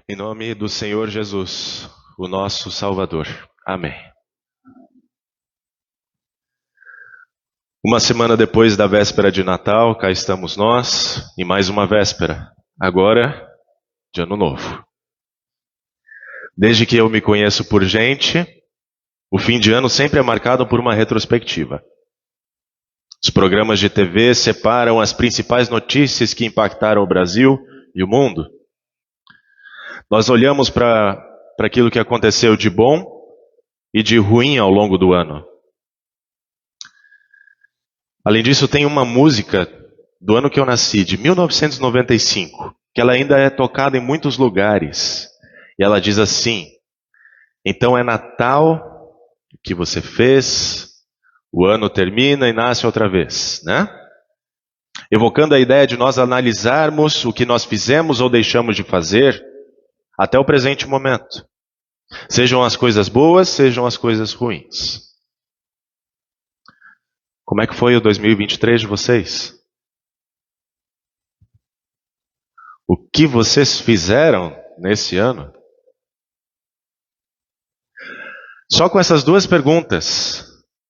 Em nome do Senhor Jesus, o nosso Salvador. Amém. Uma semana depois da véspera de Natal, cá estamos nós, em mais uma véspera, agora de Ano Novo. Desde que eu me conheço por gente, o fim de ano sempre é marcado por uma retrospectiva. Os programas de TV separam as principais notícias que impactaram o Brasil e o mundo. Nós olhamos para aquilo que aconteceu de bom e de ruim ao longo do ano. Além disso, tem uma música do ano que eu nasci, de 1995, que ela ainda é tocada em muitos lugares. E ela diz assim: então é Natal que você fez, o ano termina e nasce outra vez, né? Evocando a ideia de nós analisarmos o que nós fizemos ou deixamos de fazer até o presente momento. Sejam as coisas boas, sejam as coisas ruins. Como é que foi o 2023 de vocês? O que vocês fizeram nesse ano? Só com essas duas perguntas,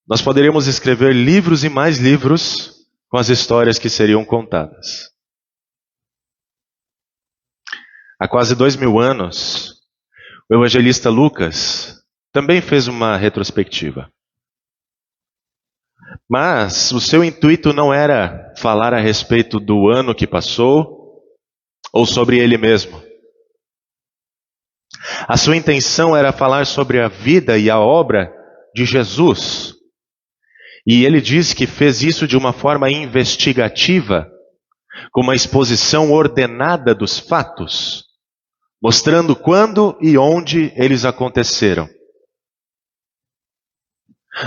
nós poderíamos escrever livros e mais livros com as histórias que seriam contadas. Há quase 2000 anos, o evangelista Lucas também fez uma retrospectiva. Mas o seu intuito não era falar a respeito do ano que passou ou sobre ele mesmo. A sua intenção era falar sobre a vida e a obra de Jesus. E ele diz que fez isso de uma forma investigativa, com uma exposição ordenada dos fatos, mostrando quando e onde eles aconteceram.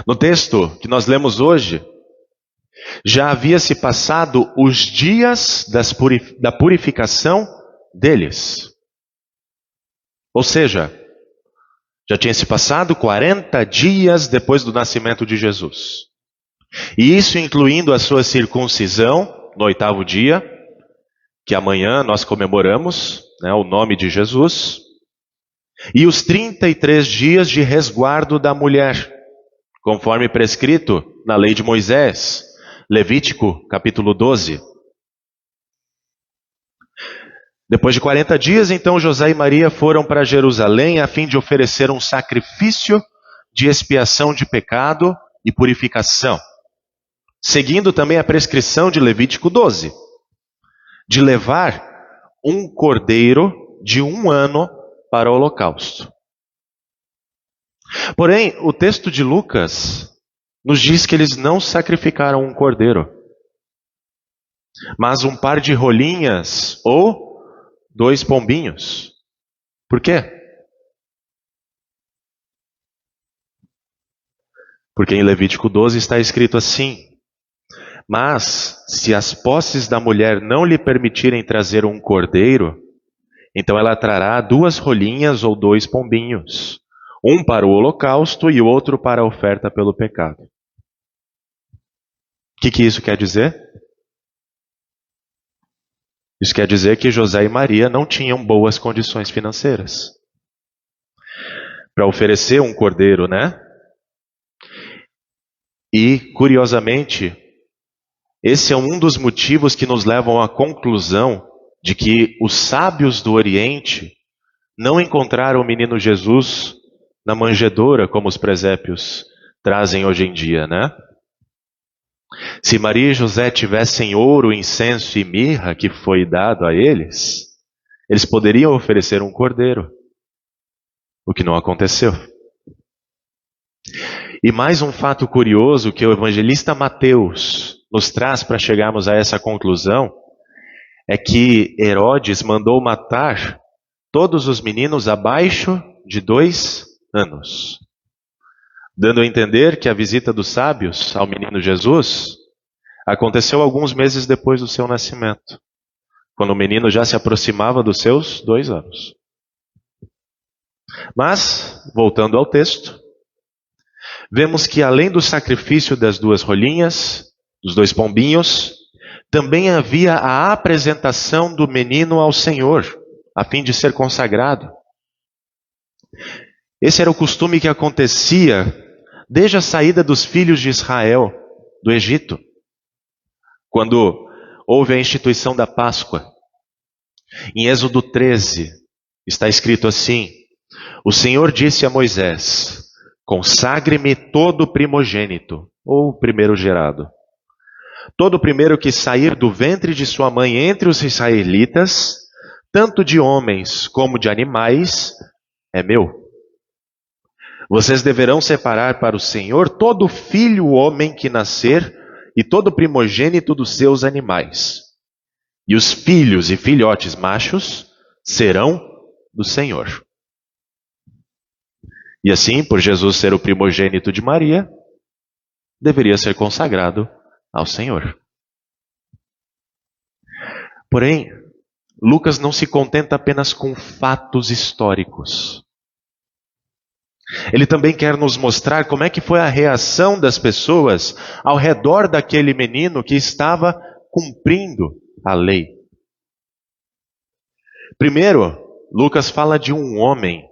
No texto que nós lemos hoje, já havia se passado os dias da purificação deles. Ou seja, já tinha se passado 40 dias depois do nascimento de Jesus. E isso incluindo a sua circuncisão no 8º dia, que amanhã nós comemoramos, né, o nome de Jesus, e os 33 dias de resguardo da mulher, conforme prescrito na lei de Moisés, Levítico capítulo 12. Depois de 40 dias, então José e Maria foram para Jerusalém a fim de oferecer um sacrifício de expiação de pecado e purificação, seguindo também a prescrição de Levítico 12, de levar um cordeiro de 1 ano para o holocausto. Porém, o texto de Lucas nos diz que eles não sacrificaram um cordeiro, mas um par de rolinhas ou 2 pombinhos. Por quê? Porque em Levítico 12 está escrito assim: mas se as posses da mulher não lhe permitirem trazer um cordeiro, então ela trará 2 rolinhas ou 2 pombinhos, um para o holocausto e o outro para a oferta pelo pecado. O que isso quer dizer? Isso quer dizer que José e Maria não tinham boas condições financeiras para oferecer um cordeiro, né? E, curiosamente, esse é um dos motivos que nos levam à conclusão de que os sábios do Oriente não encontraram o menino Jesus na manjedoura, como os presépios trazem hoje em dia, né? Se Maria e José tivessem ouro, incenso e mirra que foi dado a eles, eles poderiam oferecer um cordeiro, o que não aconteceu. E mais um fato curioso que o evangelista Mateus nos traz para chegarmos a essa conclusão é que Herodes mandou matar todos os meninos abaixo de 2 anos, dando a entender que a visita dos sábios ao menino Jesus aconteceu alguns meses depois do seu nascimento, quando o menino já se aproximava dos seus 2 anos. Mas, voltando ao texto, vemos que além do sacrifício das 2 rolinhas, dos 2 pombinhos, também havia a apresentação do menino ao Senhor, a fim de ser consagrado. Esse era o costume que acontecia desde a saída dos filhos de Israel do Egito, quando houve a instituição da Páscoa. Em Êxodo 13, está escrito assim: o Senhor disse a Moisés: consagre-me todo primogênito, ou primeiro gerado. Todo primeiro que sair do ventre de sua mãe entre os israelitas, tanto de homens como de animais, é meu. Vocês deverão separar para o Senhor todo filho homem que nascer e todo primogênito dos seus animais. E os filhos e filhotes machos serão do Senhor. E assim, por Jesus ser o primogênito de Maria, deveria ser consagrado ao Senhor. Porém, Lucas não se contenta apenas com fatos históricos. Ele também quer nos mostrar como é que foi a reação das pessoas ao redor daquele menino que estava cumprindo a lei. Primeiro, Lucas fala de um homem,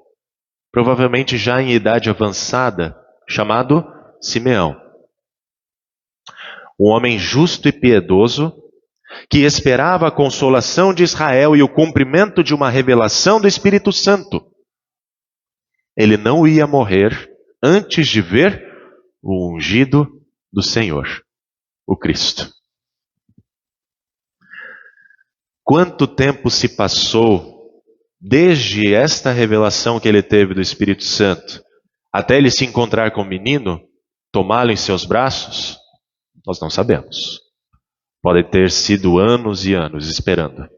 provavelmente já em idade avançada, chamado Simeão. Um homem justo e piedoso, que esperava a consolação de Israel e o cumprimento de uma revelação do Espírito Santo. Ele não ia morrer antes de ver o ungido do Senhor, o Cristo. Quanto tempo se passou desde esta revelação que ele teve do Espírito Santo até ele se encontrar com o menino, tomá-lo em seus braços? Nós não sabemos. Pode ter sido anos e anos esperando.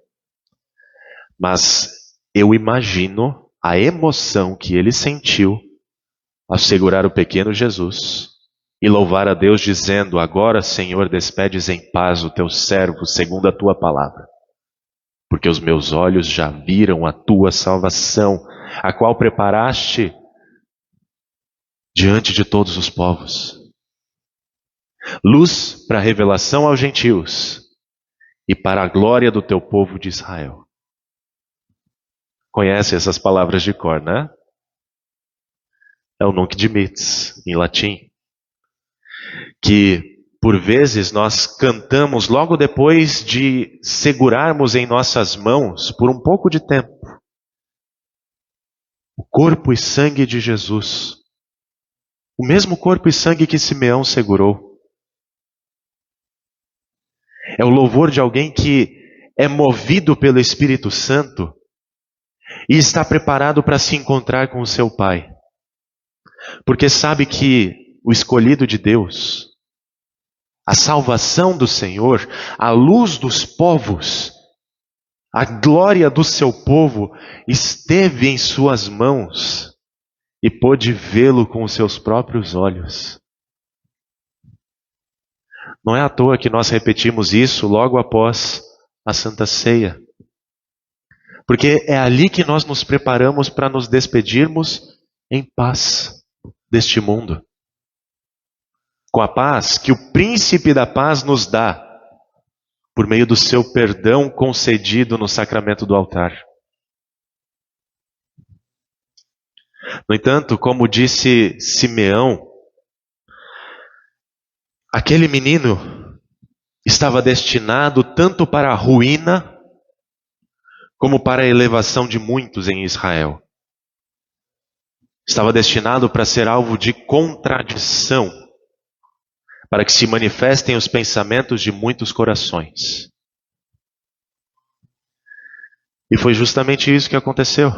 Mas eu imagino a emoção que ele sentiu ao segurar o pequeno Jesus e louvar a Deus dizendo: agora, Senhor, despedes em paz o teu servo segundo a tua palavra. Porque os meus olhos já viram a tua salvação, a qual preparaste diante de todos os povos. Luz para a revelação aos gentios e para a glória do teu povo de Israel. Conhece essas palavras de cor, né? É o Nunc Dimittis, em latim. Que, por vezes, nós cantamos logo depois de segurarmos em nossas mãos, por um pouco de tempo, o corpo e sangue de Jesus. O mesmo corpo e sangue que Simeão segurou. É o louvor de alguém que é movido pelo Espírito Santo e está preparado para se encontrar com o seu Pai. Porque sabe que o escolhido de Deus, a salvação do Senhor, a luz dos povos, a glória do seu povo esteve em suas mãos e pôde vê-lo com os seus próprios olhos. Não é à toa que nós repetimos isso logo após a Santa Ceia. Porque é ali que nós nos preparamos para nos despedirmos em paz deste mundo. Com a paz que o Príncipe da Paz nos dá, por meio do seu perdão concedido no sacramento do altar. No entanto, como disse Simeão, aquele menino estava destinado tanto para a ruína, como para a elevação de muitos em Israel. Estava destinado para ser alvo de contradição, para que se manifestem os pensamentos de muitos corações. E foi justamente isso que aconteceu.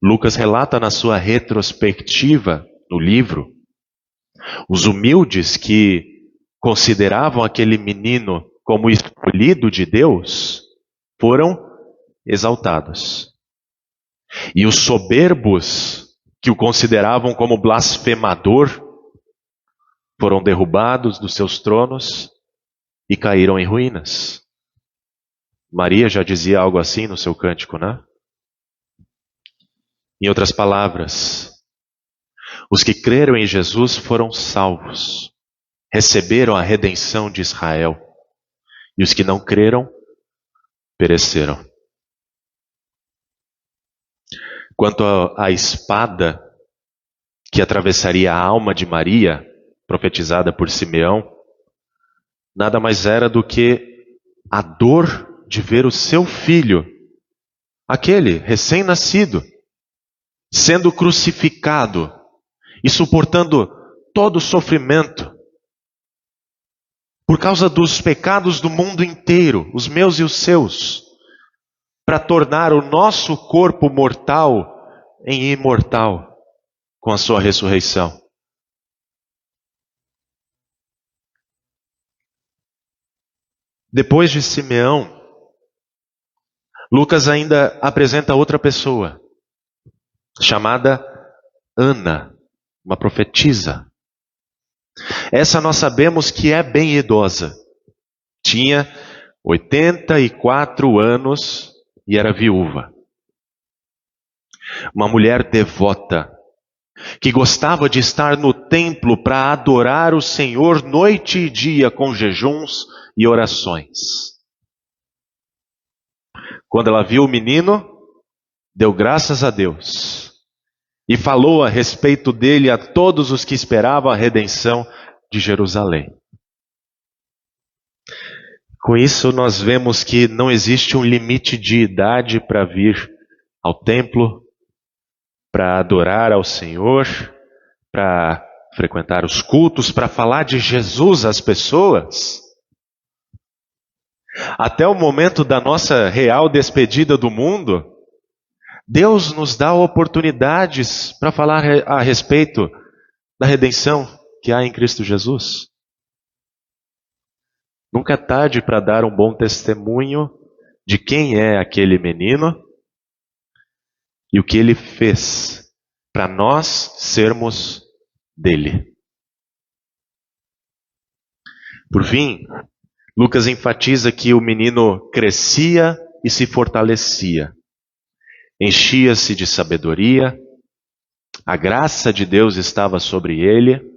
Lucas relata na sua retrospectiva no livro, os humildes que consideravam aquele menino como escolhido de Deus, foram exaltados. E os soberbos, que o consideravam como blasfemador, foram derrubados dos seus tronos e caíram em ruínas. Maria já dizia algo assim no seu cântico, né? Em outras palavras, os que creram em Jesus foram salvos, receberam a redenção de Israel, e os que não creram, pereceram. quanto à espada que atravessaria a alma de Maria, profetizada por Simeão, nada mais era do que a dor de ver o seu filho, aquele recém-nascido, sendo crucificado e suportando todo o sofrimento por causa dos pecados do mundo inteiro, os meus e os seus, para tornar o nosso corpo mortal em imortal com a sua ressurreição. Depois de Simeão, Lucas ainda apresenta outra pessoa, chamada Ana, uma profetisa. Essa nós sabemos que é bem idosa. Tinha 84 anos e era viúva. Uma mulher devota, que gostava de estar no templo para adorar o Senhor noite e dia com jejuns e orações. Quando ela viu o menino, deu graças a Deus e falou a respeito dele a todos os que esperavam a redenção de Jerusalém. Com isso nós vemos que não existe um limite de idade para vir ao templo, para adorar ao Senhor, para frequentar os cultos, para falar de Jesus às pessoas. Até o momento da nossa real despedida do mundo, Deus nos dá oportunidades para falar a respeito da redenção que há em Cristo Jesus. Nunca é tarde para dar um bom testemunho de quem é aquele menino e o que ele fez para nós sermos dele. Por fim, Lucas enfatiza que o menino crescia e se fortalecia. Enchia-se de sabedoria, a graça de Deus estava sobre ele,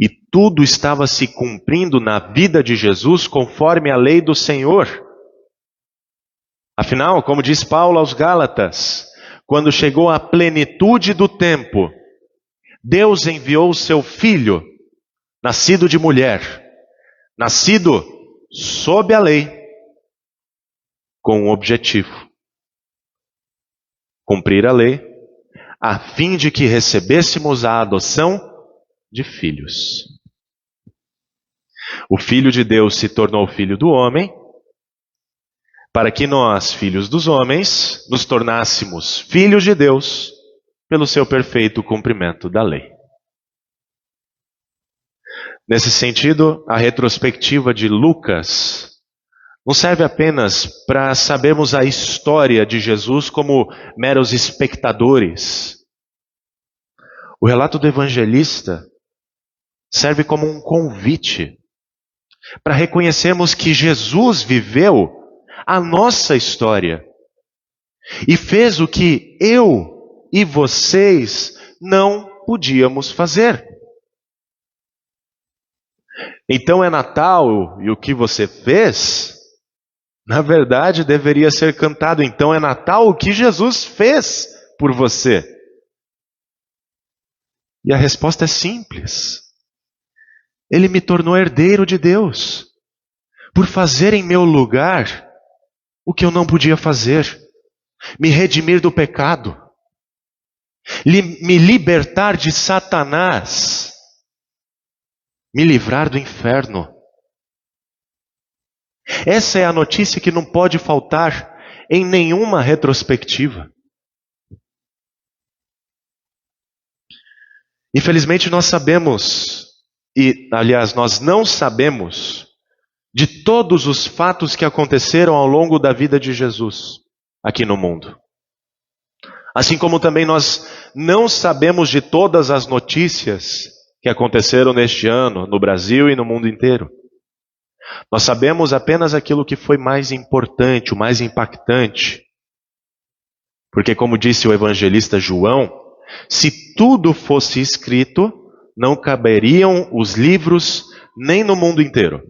e tudo estava se cumprindo na vida de Jesus conforme a lei do Senhor. Afinal, como diz Paulo aos Gálatas, quando chegou a plenitude do tempo, Deus enviou o seu Filho, nascido de mulher, nascido sob a lei, com um objetivo: cumprir a lei, a fim de que recebêssemos a adoção de filhos. O Filho de Deus se tornou filho do homem, para que nós, filhos dos homens, nos tornássemos filhos de Deus pelo seu perfeito cumprimento da lei. Nesse sentido, a retrospectiva de Lucas não serve apenas para sabermos a história de Jesus como meros espectadores. O relato do evangelista serve como um convite para reconhecermos que Jesus viveu a nossa história e fez o que eu e vocês não podíamos fazer. Então é Natal e o que você fez, na verdade, deveria ser cantado. Então é Natal o que Jesus fez por você. E a resposta é simples. Ele me tornou herdeiro de Deus, por fazer em meu lugar o que eu não podia fazer, me redimir do pecado, me libertar de Satanás, me livrar do inferno. Essa é a notícia que não pode faltar em nenhuma retrospectiva. Infelizmente nós sabemos, aliás, nós não sabemos de todos os fatos que aconteceram ao longo da vida de Jesus aqui no mundo. Assim como também nós não sabemos de todas as notícias que aconteceram neste ano no Brasil e no mundo inteiro. Nós sabemos apenas aquilo que foi mais importante, o mais impactante. Porque, como disse o evangelista João, se tudo fosse escrito, não caberiam os livros nem no mundo inteiro.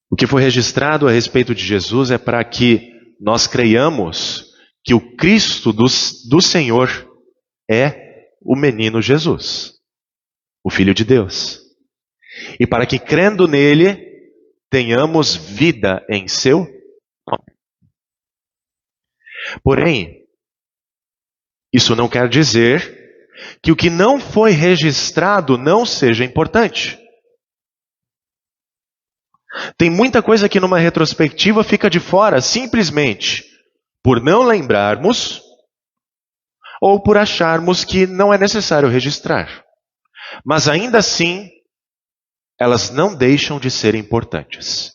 O que foi registrado a respeito de Jesus é para que nós creiamos que o Cristo do Senhor é o menino Jesus, o Filho de Deus. E para que crendo nele, tenhamos vida em seu nome. Porém, isso não quer dizer que o que não foi registrado não seja importante. Tem muita coisa que numa retrospectiva fica de fora, simplesmente por não lembrarmos ou por acharmos que não é necessário registrar. Mas ainda assim, elas não deixam de ser importantes.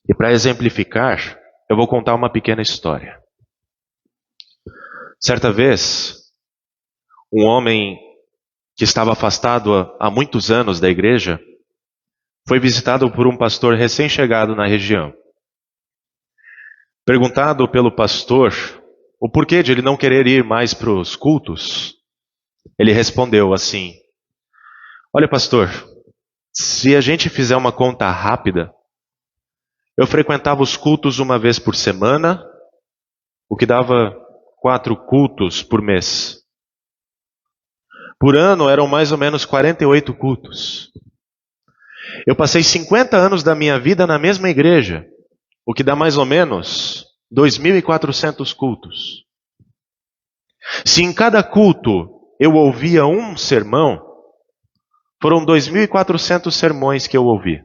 E para exemplificar, eu vou contar uma pequena história. Certa vez, um homem que estava afastado há muitos anos da igreja foi visitado por um pastor recém-chegado na região. Perguntado pelo pastor o porquê de ele não querer ir mais para os cultos, ele respondeu assim: olha, pastor, se a gente fizer uma conta rápida, eu frequentava os cultos uma vez por semana, o que dava 4 cultos por mês. Por ano eram mais ou menos 48 cultos. Eu passei 50 anos da minha vida na mesma igreja, o que dá mais ou menos 2.400 cultos. Se em cada culto eu ouvia um sermão, foram 2.400 sermões que eu ouvi.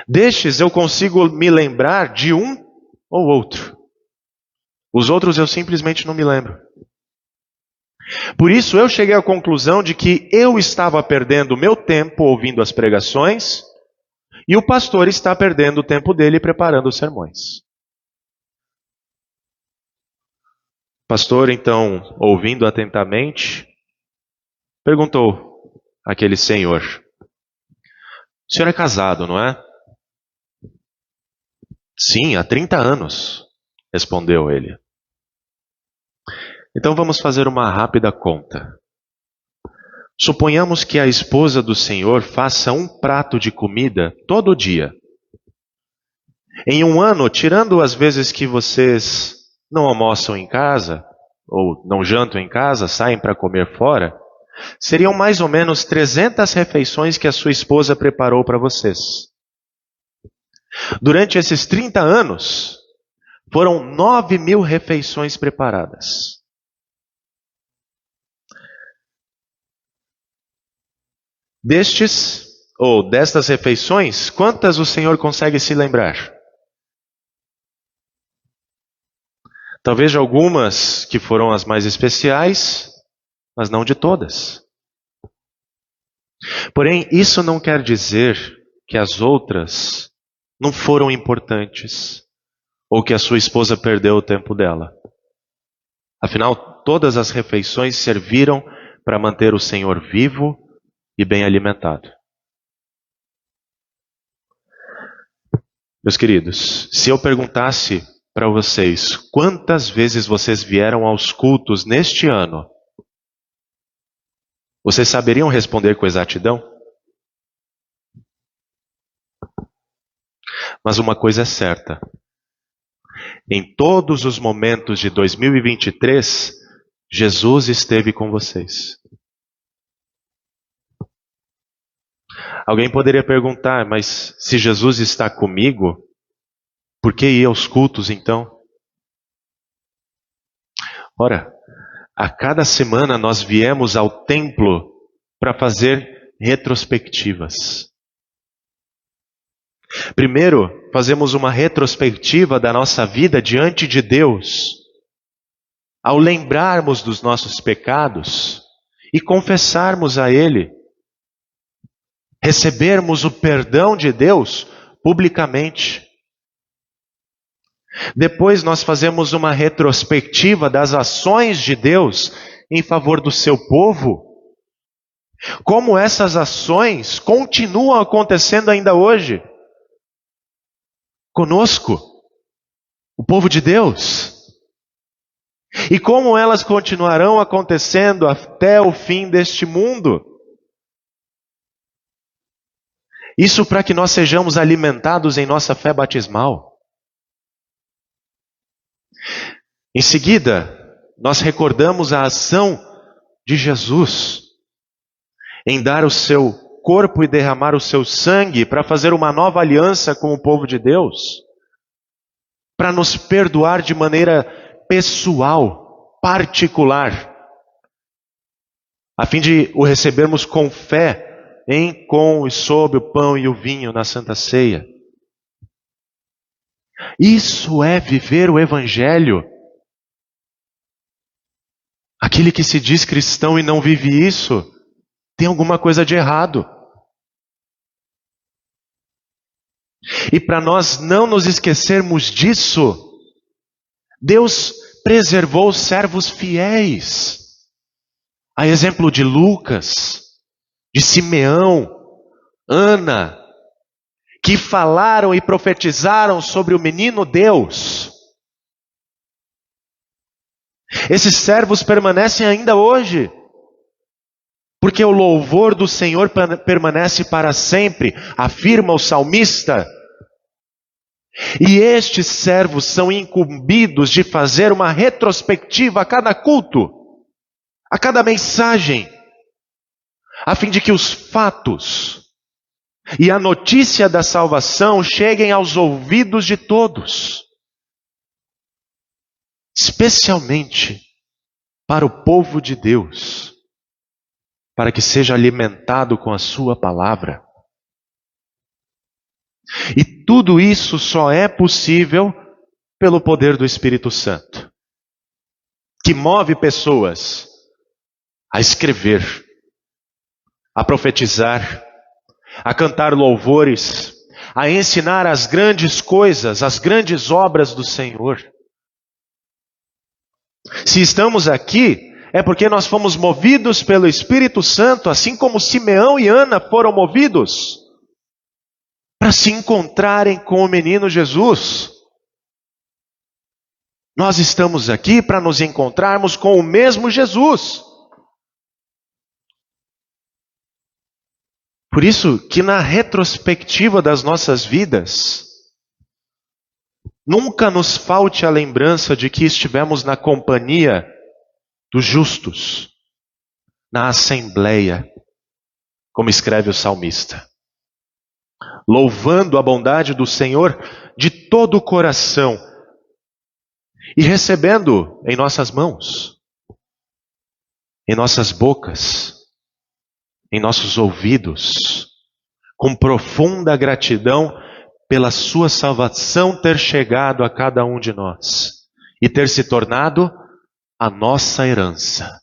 Destes eu consigo me lembrar de um ou outro. Os outros eu simplesmente não me lembro. Por isso eu cheguei à conclusão de que eu estava perdendo meu tempo ouvindo as pregações e o pastor está perdendo o tempo dele preparando os sermões. O pastor, então, ouvindo atentamente, perguntou àquele senhor: o senhor é casado, não é? Sim, há 30 anos, respondeu ele. Então vamos fazer uma rápida conta. Suponhamos que a esposa do Senhor faça um prato de comida todo dia. Em um ano, tirando as vezes que vocês não almoçam em casa, ou não jantam em casa, saem para comer fora, seriam mais ou menos 300 refeições que a sua esposa preparou para vocês. Durante esses 30 anos, foram 9.000 refeições preparadas. Destas refeições, quantas o Senhor consegue se lembrar? Talvez de algumas que foram as mais especiais, mas não de todas. Porém, isso não quer dizer que as outras não foram importantes, ou que a sua esposa perdeu o tempo dela. Afinal, todas as refeições serviram para manter o Senhor vivo e bem alimentado. Meus queridos, se eu perguntasse para vocês quantas vezes vocês vieram aos cultos neste ano, vocês saberiam responder com exatidão? Mas uma coisa é certa: em todos os momentos de 2023, Jesus esteve com vocês. Alguém poderia perguntar, mas se Jesus está comigo, por que ir aos cultos então? Ora, a cada semana nós viemos ao templo para fazer retrospectivas. Primeiro, fazemos uma retrospectiva da nossa vida diante de Deus, ao lembrarmos dos nossos pecados e confessarmos a Ele. Recebermos o perdão de Deus publicamente. Depois nós fazemos uma retrospectiva das ações de Deus em favor do seu povo. Como essas ações continuam acontecendo ainda hoje. Conosco, o povo de Deus. E como elas continuarão acontecendo até o fim deste mundo. Isso para que nós sejamos alimentados em nossa fé batismal. Em seguida, nós recordamos a ação de Jesus em dar o seu corpo e derramar o seu sangue para fazer uma nova aliança com o povo de Deus, para nos perdoar de maneira pessoal, particular, a fim de o recebermos com fé em, com e sob o pão e o vinho na Santa Ceia. Isso é viver o Evangelho. Aquele que se diz cristão e não vive isso, tem alguma coisa de errado. E para nós não nos esquecermos disso, Deus preservou servos fiéis. A exemplo de Lucas, de Simeão, Ana, que falaram e profetizaram sobre o menino Deus. Esses servos permanecem ainda hoje, porque o louvor do Senhor permanece para sempre, afirma o salmista. E estes servos são incumbidos de fazer uma retrospectiva a cada culto, a cada mensagem, a fim de que os fatos e a notícia da salvação cheguem aos ouvidos de todos, especialmente para o povo de Deus, para que seja alimentado com a sua palavra. E tudo isso só é possível pelo poder do Espírito Santo, que move pessoas a escrever, a profetizar, a cantar louvores, a ensinar as grandes coisas, as grandes obras do Senhor. Se estamos aqui, é porque nós fomos movidos pelo Espírito Santo, assim como Simeão e Ana foram movidos, para se encontrarem com o menino Jesus. Nós estamos aqui para nos encontrarmos com o mesmo Jesus. Por isso que na retrospectiva das nossas vidas, nunca nos falte a lembrança de que estivemos na companhia dos justos, na assembleia, como escreve o salmista, louvando a bondade do Senhor de todo o coração e recebendo em nossas mãos, em nossas bocas, em nossos ouvidos, com profunda gratidão pela sua salvação ter chegado a cada um de nós e ter se tornado a nossa herança.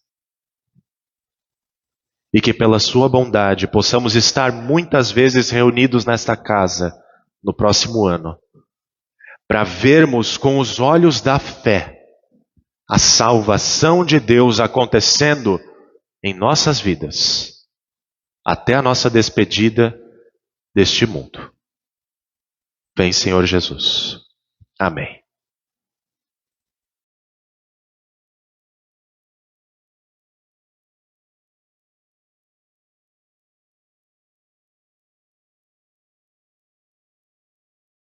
E que pela sua bondade possamos estar muitas vezes reunidos nesta casa no próximo ano, para vermos com os olhos da fé a salvação de Deus acontecendo em nossas vidas, até a nossa despedida deste mundo. Vem, Senhor Jesus. Amém.